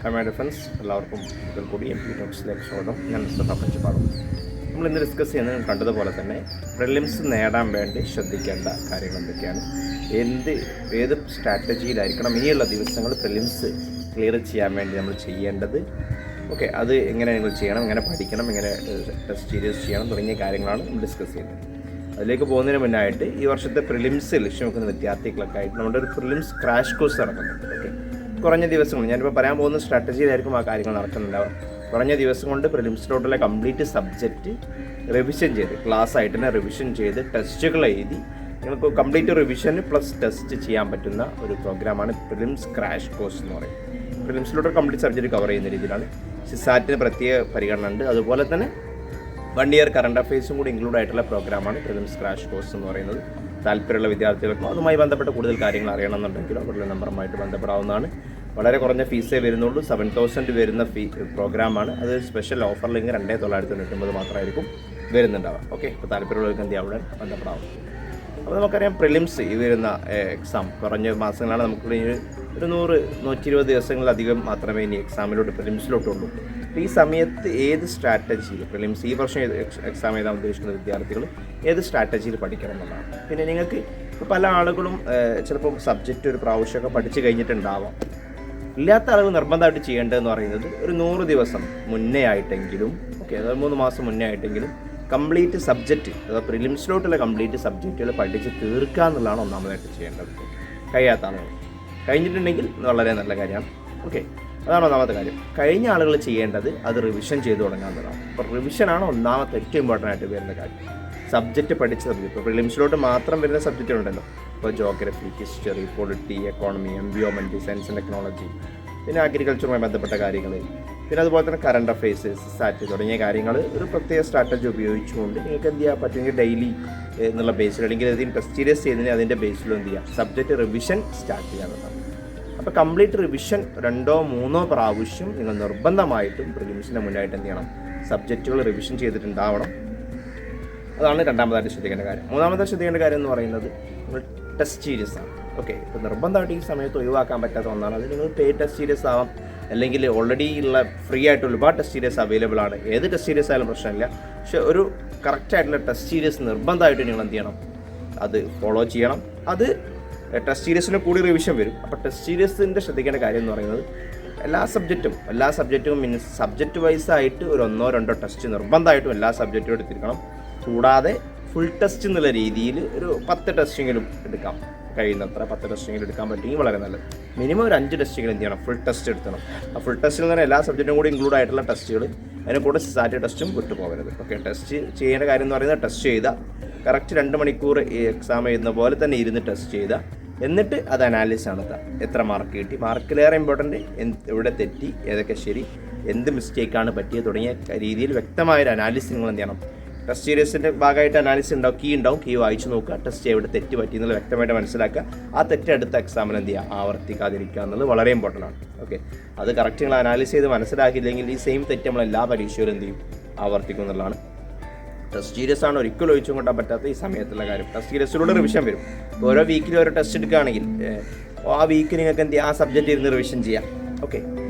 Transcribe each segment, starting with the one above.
Hi my defence, എല്ലാവർക്കും ഒരിക്കൽ കൂടി MP ടോക്സിലേക്ക് സ്വാഗതം. ഞാൻ മിസ്റ്റർ മustha. നമ്മൾ ഇന്ന് ഡിസ്കസ് ചെയ്യുന്നത് കണ്ടതുപോലെ തന്നെ പ്രിലിംസ് നേടാൻ വേണ്ടി ശ്രദ്ധിക്കേണ്ട കാര്യങ്ങൾ എന്തൊക്കെയാണ്, ഏത് സ്ട്രാറ്റജിയിലായിരിക്കണം ഇനിയുള്ള ദിവസങ്ങൾ പ്രിലിംസ് ക്ലിയർ ചെയ്യാൻ വേണ്ടി നമ്മൾ ചെയ്യേണ്ടത്, ഓക്കെ, അത് എങ്ങനെ നിങ്ങൾ ചെയ്യണം, എങ്ങനെ പഠിക്കണം, എങ്ങനെ ടെസ്റ്റ് സീരീസ് ചെയ്യണം തുടങ്ങിയ കാര്യങ്ങളാണ് നമ്മൾ ഡിസ്കസ് ചെയ്യുന്നത്. അതിലേക്ക് പോകുന്നതിന് മുന്നായിട്ട് ഈ വർഷത്തെ പ്രിലിംസ് ലക്ഷ്യം വെക്കുന്ന വിദ്യാർത്ഥികളൊക്കെ ആയിട്ട് നമ്മുടെ ഒരു പ്രിലിംസ് ക്രാഷ് കോഴ്സ് നടക്കുന്നുണ്ട്. ഓക്കെ, കുറഞ്ഞ ദിവസങ്ങൾ ഞാനിപ്പോൾ പറയാൻ പോകുന്ന സ്ട്രാറ്റജിയിലായിരിക്കും ആ കാര്യങ്ങൾ നടക്കുന്നുണ്ടാവുക. കുറഞ്ഞ ദിവസം കൊണ്ട് പ്രിലിംസിലോട്ടുള്ള കംപ്ലീറ്റ് സബ്ജക്റ്റ് റിവിഷൻ ചെയ്ത്, ക്ലാസ് ആയിട്ട് തന്നെ റിവിഷൻ ചെയ്ത് ടെസ്റ്റുകൾ എഴുതി നിങ്ങൾക്ക് കംപ്ലീറ്റ് റിവിഷന് പ്ലസ് ടെസ്റ്റ് ചെയ്യാൻ പറ്റുന്ന ഒരു പ്രോഗ്രാമാണ് പ്രിലിംസ് ക്രാഷ് കോഴ്സ് എന്ന് പറയുന്നത്. പ്രിലിംസിലോട്ട് കംപ്ലീറ്റ് സബ്ജക്റ്റ് കവർ ചെയ്യുന്ന രീതിയിലാണ്. CSAT പ്രത്യേക പരിഗണന ഉണ്ട്. അതുപോലെ തന്നെ 1 ഇയർ കറണ്ട് അഫയേഴ്സും കൂടി ഇൻക്ലൂഡ് ആയിട്ടുള്ള പ്രോഗ്രാമാണ് പ്രിലിംസ് ക്രാഷ് കോഴ്സ് എന്ന് പറയുന്നത്. താല്പര്യമുള്ള വിദ്യാർത്ഥികൾക്കും അതുമായി ബന്ധപ്പെട്ട കൂടുതൽ കാര്യങ്ങൾ അറിയണമെന്നുണ്ടെങ്കിൽ അവരുടെ നമ്പറുമായിട്ട് ബന്ധപ്പെടാവുന്നതാണ്. വളരെ കുറഞ്ഞ ഫീസേ വരുന്നുള്ളൂ. 7,000 വരുന്ന പ്രോഗ്രാമാണ്. അത് സ്പെഷ്യൽ ഓഫർ ലിങ്ക് 2,999 മാത്രമായിരിക്കും വരുന്നുണ്ടാവുക. ഓക്കെ, ഇപ്പോൾ താല്പര്യമുള്ളവർക്ക് എന്ത് അവിടെ ബന്ധപ്പെടാവും. അപ്പോൾ നമുക്കറിയാം പ്രിലിംസ് ഈ വരുന്ന എക്സാം കുറഞ്ഞ മാസങ്ങളാണ്. നമുക്ക് ഒരു 100-120 ദിവസങ്ങളിലധികം മാത്രമേ ഇനി എക്സാമിലോട്ട് പ്രിലിംസിലോട്ടുള്ളൂ. ഈ സമയത്ത് ഏത് സ്ട്രാറ്റജിയിൽ പ്രിലിംസ് ഈ വർഷം എക്സാം എഴുതാൻ ഉദ്ദേശിക്കുന്ന വിദ്യാർത്ഥികൾ ഏത് സ്ട്രാറ്റജിയിൽ പഠിക്കണം എന്നുള്ളതാണ്. പിന്നെ നിങ്ങൾക്ക് പല ആളുകളും ചിലപ്പോൾ സബ്ജക്റ്റ് ഒരു പ്രാവശ്യമൊക്കെ പഠിച്ചു കഴിഞ്ഞിട്ടുണ്ടാവാം. ഇല്ലാത്ത ആളുകൾ നിർബന്ധമായിട്ട് ചെയ്യേണ്ടതെന്ന് പറയുന്നത് ഒരു 100 ദിവസം മുന്നേ ആയിട്ടെങ്കിലും, ഓക്കെ, അതായത് 3 മാസം മുന്നേ ആയിട്ടെങ്കിലും കംപ്ലീറ്റ് സബ്ജക്റ്റ്, അതായത് പ്രിലിംസിലോട്ടുള്ള കംപ്ലീറ്റ് സബ്ജക്റ്റുകൾ പഠിച്ച് തീർക്കുക എന്നുള്ളതാണ് ഒന്നാമതായിട്ട് ചെയ്യേണ്ടത്. കഴിയാത്ത ആളുകൾ കഴിഞ്ഞിട്ടുണ്ടെങ്കിൽ വളരെ നല്ല കാര്യമാണ്. ഓക്കെ, അതാണ് ഒന്നാമത്തെ കാര്യം. കഴിഞ്ഞ ആളുകൾ ചെയ്യേണ്ടത് അത് റിവിഷൻ ചെയ്ത് തുടങ്ങാവുന്നതാണ്. അപ്പോൾ റിവിഷനാണ് ഒന്നാമത്തെ ഏറ്റവും ഇമ്പോർട്ടൻ്റ് ആയിട്ട് വരുന്ന കാര്യം. സബ്ജക്റ്റ് പഠിച്ച സബ്ജക്റ്റ്, ഇപ്പോൾ പ്രിലിംസിലോട്ട് മാത്രം വരുന്ന സബ്ജക്റ്റുകളുണ്ടല്ലോ. ഇപ്പോൾ geography, history, polity, economy, environment, science and technology, പിന്നെ അഗ്രികൾച്ചറുമായി ബന്ധപ്പെട്ട കാര്യങ്ങൾ, പിന്നെ അതുപോലെ തന്നെ കറണ്ട് അഫയേഴ്സ്, CSAT തുടങ്ങിയ കാര്യങ്ങൾ ഒരു പ്രത്യേക സ്ട്രാറ്റജി ഉപയോഗിച്ചുകൊണ്ട് നിങ്ങൾക്ക് എന്ത് ചെയ്യാൻ പറ്റുമെങ്കിൽ ഡെയിലി എന്നുള്ള ബേസിൽ അല്ലെങ്കിൽ ഏതെങ്കിലും ടെസ്റ്റ് സീരീസ് ചെയ്യുന്നതിന് അതിൻ്റെ ബേസിലും എന്ത് ചെയ്യുക, സബ്ജക്റ്റ് റിവിഷൻ സ്റ്റാർട്ട് ചെയ്യാവുന്നതാണ്. അപ്പോൾ കംപ്ലീറ്റ് റിവിഷൻ 2-3 പ്രാവശ്യം നിങ്ങൾ നിർബന്ധമായിട്ടും പ്രിലിംസിന് മുന്നായിട്ട് എന്ത് ചെയ്യണം, സബ്ജക്റ്റുകൾ റിവിഷൻ ചെയ്തിട്ടുണ്ടാവണം. അതാണ് രണ്ടാമതായിട്ട് ശ്രദ്ധിക്കേണ്ട കാര്യം. മൂന്നാമത്തെ ശ്രദ്ധിക്കേണ്ട കാര്യം എന്ന് പറയുന്നത് നിങ്ങൾ ടെസ്റ്റ് സീരീസ് ആണ്. ഓക്കെ, ഇപ്പോൾ നിർബന്ധമായിട്ട് ഈ സമയത്ത് ഒഴിവാക്കാൻ പറ്റാത്ത ഒന്നാണ്. അത് നിങ്ങൾ പേ ടെസ്റ്റ് സീരീസ് ആവാം, അല്ലെങ്കിൽ ഓൾറെഡി ഉള്ള ഫ്രീ ആയിട്ട് ഒരുപാട് ടെസ്റ്റ് സീരീസ് അവൈലബിൾ ആണ്. ഏത് ടെസ്റ്റ് സീരീസ് ആയാലും പ്രശ്നമില്ല. പക്ഷേ ഒരു കറക്റ്റായിട്ടുള്ള ടെസ്റ്റ് സീരീസ് നിർബന്ധമായിട്ട് നിങ്ങൾ എന്ത് ചെയ്യണം, അത് ഫോളോ ചെയ്യണം. അത് ടെസ്റ്റ് സീരീസിന് കൂടി റിവിഷൻ വരും. അപ്പോൾ ടെസ്റ്റ് സീരീസിൻ്റെ ശ്രദ്ധിക്കേണ്ട കാര്യം എന്ന് പറയുന്നത് എല്ലാ സബ്ജക്റ്റും മീൻസ് സബ്ജക്റ്റ് വൈസ് ആയിട്ട് ഒരു 1-2 ടെസ്റ്റ് നിർബന്ധമായിട്ടും എല്ലാ സബ്ജക്റ്റും എടുത്തിരിക്കണം. കൂടാതെ ഫുൾ ടെസ്റ്റ് എന്നുള്ള രീതിയിൽ ഒരു 10 ടെസ്റ്റെങ്കിലും എടുക്കാം. കഴിയുന്നത്ര 10 ടെസ്റ്റെങ്കിലും എടുക്കാൻ പറ്റുമെങ്കിൽ വളരെ നല്ലത്. മിനിമം ഒരു 5 ടെസ്റ്റെങ്കിലും എന്ത് ചെയ്യണം, ഫുൾ ടെസ്റ്റ് എടുക്കണം. ആ ഫുൾ ടെസ്റ്റിൽ നിന്ന് എല്ലാ സബ്ജക്റ്റും കൂടി ഇൻക്ലൂഡ് ആയിട്ടുള്ള ടെസ്റ്റുകൾ, അതിന് കൂടെ CSAT ടെസ്റ്റും വിട്ടുപോകരുത്. ഓക്കെ, ടെസ്റ്റ് ചെയ്യേണ്ട കാര്യം എന്ന് പറയുന്നത് ടെസ്റ്റ് ചെയ്താൽ കറക്റ്റ് 2 മണിക്കൂർ ഈ എക്സാം എഴുതുന്ന പോലെ തന്നെ ഇരുന്ന് ടെസ്റ്റ് ചെയ്താൽ എന്നിട്ട് അത് അനാലിസിസ് നടത്തുക. എത്ര മാർക്ക് കിട്ടി, മാർക്കിലേറെ ഇമ്പോർട്ടൻ്റ് എവിടെ തെറ്റി, ഏതൊക്കെ ശരി, എന്ത് മിസ്റ്റേക്കാണ് പറ്റിയത് തുടങ്ങിയ രീതിയിൽ വ്യക്തമായൊരു അനാലിസിസ് നിങ്ങൾ എന്ത് ചെയ്യണം. ടെസ്റ്റ് സീരീസിൻ്റെ ഭാഗമായിട്ട് അനാലിസിസ് ഉണ്ടാവും, കീ വായിച്ച് നോക്കുക, ടെസ്റ്റ് എവിടെ തെറ്റ് പറ്റി എന്നുള്ളത് വ്യക്തമായിട്ട് മനസ്സിലാക്കുക. ആ തെറ്റ് അടുത്ത എക്സാമിൽ എന്ത് ചെയ്യുക, ആവർത്തിക്കാതിരിക്കുക എന്നുള്ളത് വളരെ ഇമ്പോർട്ടൻ്റ് ആണ്. ഓക്കെ, അത് കറക്റ്റ് നിങ്ങൾ അനാലിസ് ചെയ്ത് മനസ്സിലാക്കിയില്ലെങ്കിൽ ഈ സെയിം തെറ്റ് നമ്മൾ എല്ലാ പരീക്ഷയിലും എന്ത് ചെയ്യും, ആവർത്തിക്കും എന്നുള്ളതാണ്. ടെസ്റ്റ് സീരീസ് ആണ് ഒരിക്കലും ഒഴിച്ചും കൊണ്ടാൻ പറ്റാത്ത ഈ സമയത്തുള്ള കാര്യം. ടെസ്റ്റ് സീരീസിലൂടെ റിവിഷൻ വരും. ഓരോ വീക്കിൽ ഓരോ ടെസ്റ്റ് എടുക്കുകയാണെങ്കിൽ ആ വീക്ക് നിങ്ങൾക്ക് എന്ത് ചെയ്യുക, ആ സബ്ജക്റ്റ് ഇരുന്ന് റിവിഷൻ ചെയ്യാം. ഓക്കെ,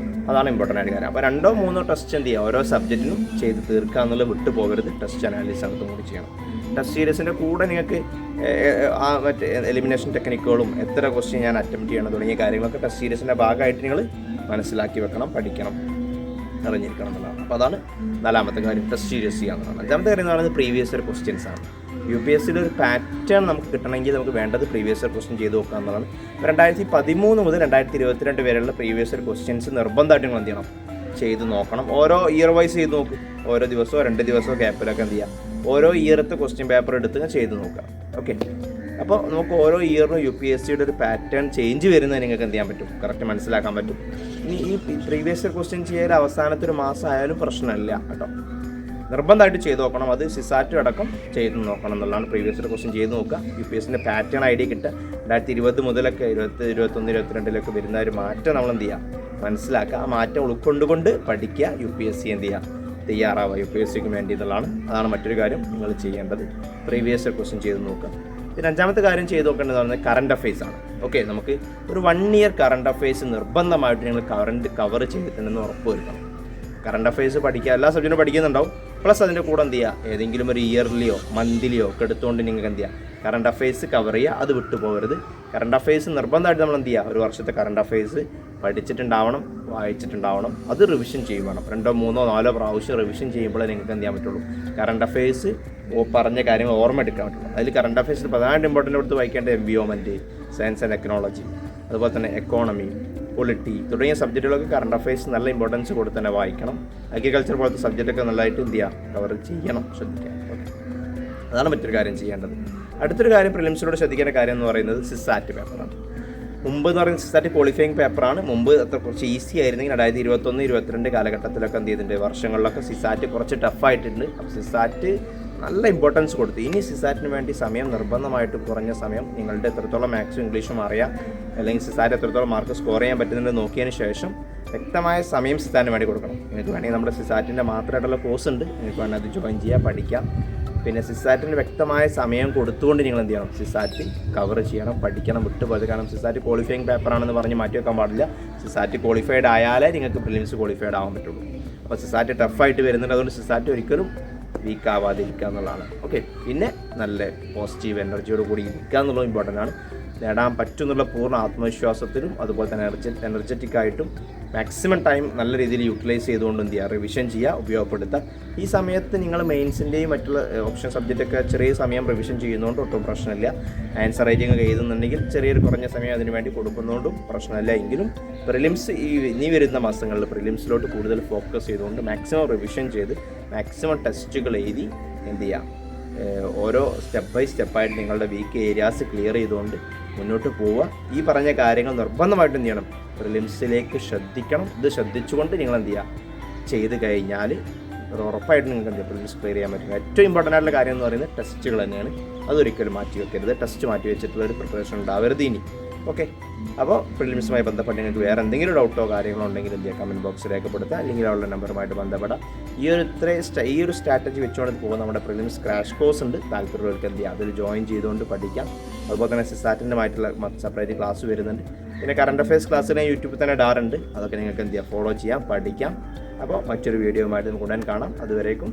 അതാണ് ഇമ്പോർട്ടൻ്റ് ആയിട്ട് കാര്യം. അപ്പോൾ 2-3 ടെസ്റ്റ് എന്ത് ചെയ്യുക, ഓരോ സബ്ജക്റ്റിനും ചെയ്ത് തീർക്കുക എന്നുള്ളത് വിട്ടുപോകരുത്. ടെസ്റ്റ് അനാലിസിസ് നടത്തും കൂടി ചെയ്യണം. ടെസ്റ്റ് സീരീസിൻ്റെ കൂടെ നിങ്ങൾക്ക് ആ മറ്റേ എലിമിനേഷൻ ടെക്നിക്കുകളും എത്ര ക്വസ്റ്റ്യൻ ഞാൻ അറ്റംപ്റ്റ് ചെയ്യണം തുടങ്ങിയ കാര്യങ്ങളൊക്കെ ടെസ്റ്റ് സീരീസിൻ്റെ ഭാഗമായിട്ട് നിങ്ങൾ മനസ്സിലാക്കി വെക്കണം, പഠിക്കണം, അറിഞ്ഞിരിക്കണം എന്നുള്ളതാണ്. അപ്പോൾ അതാണ് 4ാമത്തെ കാര്യം, ടെസ്റ്റ് സീരീസ് ചെയ്യാവുന്നതാണ്. 5ാമത്തെ കാര്യം എന്ന് പറയുന്നത് പ്രീവിയസ് ഇയർ ക്വസ്റ്റ്യൻസ് ആണ്. UPSCയുടെ ഒരു പാറ്റേൺ നമുക്ക് കിട്ടണമെങ്കിൽ നമുക്ക് വേണ്ടത് പ്രീവിയസ് ഇയർ ക്വസ്റ്റ്യൻ ചെയ്ത് നോക്കുക എന്നുള്ളതാണ്. 2013 മുതൽ 2022 വരെയുള്ള പ്രീവിയസ് ഇയർ ക്വസ്റ്റ്യൻസ് നിർബന്ധമായിട്ട് നിങ്ങൾ എന്ത് ചെയ്യണം, ചെയ്ത് നോക്കണം. ഓരോ ഇയർ വൈസ് ചെയ്ത് നോക്കും. ഓരോ ദിവസമോ 2 ദിവസമോ ഗ്യാപ്പിലൊക്കെ എന്ത് ചെയ്യുക, ഓരോ ഇയറത്തെ ക്വസ്റ്റ്യൻ പേപ്പർ എടുത്ത് ചെയ്ത് നോക്കുക. ഓക്കെ, അപ്പോൾ നമുക്ക് ഓരോ ഇയറിനും UPSCയുടെ ഒരു പാറ്റേൺ ചേഞ്ച് വരുന്നത് നിങ്ങൾക്ക് എന്ത് ചെയ്യാൻ പറ്റും, കറക്റ്റ് മനസ്സിലാക്കാൻ പറ്റും. ഇനി ഈ പ്രീവിയസ് ഇയർ ക്വസ്റ്റ്യൻ ചെയ്യാൻ അവസാനത്തെ ഒരു മാസം ആയാലും പ്രശ്നമില്ല കേട്ടോ, നിർബന്ധമായിട്ട് ചെയ്ത് നോക്കണം. അത് CSAT അടക്കം ചെയ്ത് നോക്കണം എന്നുള്ളതാണ്. പ്രീവിയസ് ഇയർ ക്വസ്റ്റ്യൻ ചെയ്ത് നോക്കുക. UPSCൻ്റെ പാറ്റേൺ ഐഡിയ കിട്ടുക. 2020 മുതലൊക്കെ 20, 21, 22 വരുന്ന ഒരു മാറ്റം നമ്മൾ എന്ത് ചെയ്യുക, മനസ്സിലാക്കുക. ആ മാറ്റം ഉൾക്കൊണ്ടുകൊണ്ട് പഠിക്കുക. UPSC എന്ത് ചെയ്യുക, തയ്യാറാവുക UPSCക്ക് വേണ്ടി എന്നുള്ളതാണ്. അതാണ് മറ്റൊരു കാര്യം നിങ്ങൾ ചെയ്യേണ്ടത്. പ്രീവിയസ് ഇയർ ക്വസ്റ്റ്യൻ ചെയ്ത് നോക്കുക. പിന്നെ 5ാമത്തെ കാര്യം ചെയ്ത് നോക്കേണ്ടതാണ് കറണ്ട് അഫയേഴ്സ് ആണ്. ഓക്കെ, നമുക്ക് ഒരു 1 ഇയർ കറണ്ട് അഫയേഴ്സ് നിർബന്ധമായിട്ട് നിങ്ങൾ കവർ ചെയ്തിട്ടുണ്ടെന്ന് ഉറപ്പ് വരുത്തണം. കറണ്ട് അഫയേഴ്സ് പഠിക്കുക, എല്ലാ സബ്ജക്റ്റും പഠിക്കുന്നുണ്ടാവും, പ്ലസ് അതിൻ്റെ കൂടെ എന്ത് ചെയ്യുക, ഏതെങ്കിലും ഒരു ഇയർലിയോ മന്ത്ലിയോ ഒക്കെ എടുത്തുകൊണ്ട് നിങ്ങൾക്ക് എന്ത് ചെയ്യുക, കറണ്ട് അഫയേഴ്സ് കവർ ചെയ്യുക, അത് വിട്ടുപോകരുത്. കറണ്ട് അഫയേഴ്സ് നിർബന്ധമായിട്ട് നമ്മൾ എന്ത് ചെയ്യുക, ഒരു വർഷത്തെ കറണ്ട് അഫയേഴ്സ് പഠിച്ചിട്ടുണ്ടാവണം, വായിച്ചിട്ടുണ്ടാവണം, അത് റിവിഷൻ ചെയ്യണം. 2, 3, 4 പ്രാവശ്യം റിവിഷൻ ചെയ്യുമ്പോഴേ നിങ്ങൾക്ക് എന്ത് ചെയ്യാൻ പറ്റുള്ളൂ, കറണ്ട് അഫയേഴ്സ് പറഞ്ഞ കാര്യങ്ങൾ ഓർമ്മ എടുക്കാൻ പറ്റുള്ളൂ. അതിൽ കറണ്ട് അഫയേഴ്സിൽ പ്രധാനമായിട്ട് ഇമ്പോർട്ടൻ്റ് കൊടുത്ത് വായിക്കേണ്ട എൻവിയോൺമെൻറ്റ്, സയൻസ് ആൻഡ് ടെക്നോളജി, അതുപോലെ തന്നെ എക്കോണമി, പൊളിറ്റി തുടങ്ങിയ സബ്ജക്റ്റുകളൊക്കെ കറണ്ട് അഫയേഴ്സ് നല്ല ഇമ്പോർട്ടൻസ് കൊടുത്ത് തന്നെ വായിക്കണം. അഗ്രികൾച്ചർ പോലത്തെ സബ്ജക്റ്റൊക്കെ നല്ലതായിട്ട് എന്ത് ചെയ്യുക, കവർ ചെയ്യണം, ശ്രദ്ധിക്കുക. ഓക്കെ, അതാണ് മറ്റൊരു കാര്യം ചെയ്യേണ്ടത്. അടുത്തൊരു കാര്യം പ്രിലിംസിലൂടെ ശ്രദ്ധിക്കേണ്ട കാര്യം എന്ന് പറയുന്നത് സിസാറ്റ് പേപ്പറാണ്. മുമ്പ് എന്ന് പറയുന്നത് സിസാറ്റ് ക്വാളിഫയിങ് പേപ്പറാണ്. മുമ്പ് അത്ര കുറച്ച് ഈസി ആയിരുന്നെങ്കിൽ 2021, 2022 കാലഘട്ടത്തിലൊക്കെ എന്ത് ചെയ്തിട്ടുണ്ട്, വർഷങ്ങളിലൊക്കെ സിസാറ്റ് കുറച്ച് ടഫായിട്ടുണ്ട്. അപ്പോൾ സിസാറ്റ് നല്ല ഇമ്പോർട്ടൻസ് കൊടുത്തു. ഇനി സിസാറ്റിന് വേണ്ടി സമയം നിർബന്ധമായിട്ട് കുറഞ്ഞ സമയം, നിങ്ങളുടെ എത്രത്തോളം മാത്സും ഇംഗ്ലീഷും അറിയാം, അല്ലെങ്കിൽ സിസാറ്റ് എത്രത്തോളം മാർക്ക് സ്കോർ ചെയ്യാൻ പറ്റുന്നുണ്ട് നോക്കിയതിന് ശേഷം വ്യക്തമായ സമയം സിസാറ്റിന് വേണ്ടി കൊടുക്കണം. നിങ്ങൾക്ക് വേണമെങ്കിൽ നമ്മുടെ സിസാറ്റിൻ്റെ മാത്രമായിട്ടുള്ള കോഴ്സ് ഉണ്ട്, നിങ്ങൾക്ക് വേണമെങ്കിൽ അത് ജോയിൻ ചെയ്യാം, പഠിക്കാം. പിന്നെ സിസാറ്റിന് വ്യക്തമായ സമയം കൊടുത്തുകൊണ്ട് നിങ്ങൾ എന്ത് ചെയ്യണം, സിസാറ്റ് കവർ ചെയ്യണം, പഠിക്കണം, വിട്ടുപോയത്. കാരണം സിസാറ്റ് ക്വാളിഫയിങ് പേപ്പറാണെന്ന് പറഞ്ഞ് മാറ്റി വെക്കാൻ പാടില്ല. സിസാറ്റ് ക്വാളിഫൈഡ് ആയാലേ നിങ്ങൾക്ക് പ്രിലിംസ് ക്വാളിഫൈഡ് ആവാൻ പറ്റുള്ളൂ. അപ്പോൾ സിസാറ്റ് ടഫായിട്ട് വരുന്നുണ്ട്, അതുകൊണ്ട് സിസാറ്റ് ഒരിക്കലും വീക്ക് ആവാതിരിക്കുക എന്നുള്ളതാണ്. ഓക്കെ, പിന്നെ നല്ല പോസിറ്റീവ് എനർജിയോട് കൂടി ഇരിക്കുക എന്നുള്ളത് ഇമ്പോർട്ടൻ്റ് ആണ്. നേടാൻ പറ്റുമെന്നുള്ള പൂർണ്ണ ആത്മവിശ്വാസത്തിലും അതുപോലെ തന്നെ എനർജറ്റിക് ആയിട്ടും മാക്സിമം ടൈം നല്ല രീതിയിൽ യൂട്ടിലൈസ് ചെയ്തുകൊണ്ട് എന്ത് ചെയ്യുക, റിവിഷൻ ചെയ്യുക, ഉപയോഗപ്പെടുത്തുക. ഈ സമയത്ത് നിങ്ങൾ മെയിൻസിൻ്റെയും മറ്റുള്ള ഓപ്ഷൻ സബ്ജക്റ്റൊക്കെ ചെറിയ സമയം റിവിഷൻ ചെയ്യുന്നതുകൊണ്ട് ഒട്ടും പ്രശ്നമില്ല. ആൻസർ റൈറ്റിംഗ് ഒക്കെ എഴുതുന്നുണ്ടെങ്കിൽ ചെറിയൊരു കുറഞ്ഞ സമയം അതിന് വേണ്ടി കൊടുക്കുന്നതുകൊണ്ടും പ്രശ്നമില്ല. എങ്കിലും പ്രിലിംസ് ഇനി വരുന്ന മാസങ്ങളിൽ പ്രിലിംസിലോട്ട് കൂടുതൽ ഫോക്കസ് ചെയ്തുകൊണ്ട് മാക്സിമം റിവിഷൻ ചെയ്ത് മാക്സിമം ടെസ്റ്റുകൾ എഴുതി എന്ത് ചെയ്യാം, ഓരോ സ്റ്റെപ്പ് ബൈ സ്റ്റെപ്പായിട്ട് നിങ്ങളുടെ വീക്ക് ഏരിയാസ് ക്ലിയർ ചെയ്തുകൊണ്ട് മുന്നോട്ട് പോവുക. ഈ പറഞ്ഞ കാര്യങ്ങൾ നിർബന്ധമായിട്ടും എന്ത് ചെയ്യണം, പ്രിലിംസിലേക്ക് ശ്രദ്ധിക്കണം. ഇത് ശ്രദ്ധിച്ചുകൊണ്ട് നിങ്ങൾ എന്ത് ചെയ്യുക, ചെയ്ത് കഴിഞ്ഞാൽ ഉറപ്പായിട്ടും നിങ്ങൾക്ക് എന്ത് പ്രിലിംസ് ക്ലിയർ ചെയ്യാൻ പറ്റും. ഏറ്റവും ഇമ്പോർട്ടൻ്റ് ആയിട്ടുള്ള കാര്യം എന്ന് പറയുന്നത് ടെസ്റ്റുകൾ തന്നെയാണ്. അതൊരിക്കലും മാറ്റി വെക്കരുത്. ടെസ്റ്റ് മാറ്റി വെച്ചിട്ടുള്ളൊരു പ്രിപ്പറേഷൻ ഉണ്ടാവരുത് ഇനി. ഓക്കെ, അപ്പോൾ പ്രിലിംസുമായി ബന്ധപ്പെട്ട് നിങ്ങൾക്ക് വേറെ എന്തെങ്കിലും ഡൗട്ടോ കാര്യങ്ങളോ ഉണ്ടെങ്കിൽ എന്ത് ചെയ്യുക, കമൻറ്റ് ബോക്സിൽ രേഖപ്പെടുത്തുക, അല്ലെങ്കിൽ അവരുടെ നമ്പറുമായിട്ട് ബന്ധപ്പെടാം. ഈ ഒരു സ്ട്രാറ്റജി വെച്ചുകൊണ്ട് പോകുന്ന നമ്മുടെ പ്രിലിംസ് ക്രാഷ് കോഴ്സ് ഉണ്ട്. താല്പര്യമുള്ളവർക്ക് എന്ത് ചെയ്യുക, അതിൽ ജോയിൻ ചെയ്തുകൊണ്ട് പഠിക്കാം. അതുപോലെ തന്നെ സിസാറ്റിൻ്റെമായിട്ടുള്ള സെപ്പറേറ്റ് ക്ലാസ് വരുന്നുണ്ട്. പിന്നെ കറണ്ട് അഫയേഴ്സ് ക്ലാസ്സിൽ ഞാൻ യൂട്യൂബിൽ തന്നെ ഇടാറുണ്ട്. അതൊക്കെ നിങ്ങൾക്ക് എന്ത് ചെയ്യുക, ഫോളോ ചെയ്യാം, പഠിക്കാം. അപ്പോൾ മറ്റൊരു വീഡിയോയുമായിട്ട് നമുക്ക് ഉടൻ കാണാം. അതുവരേക്കും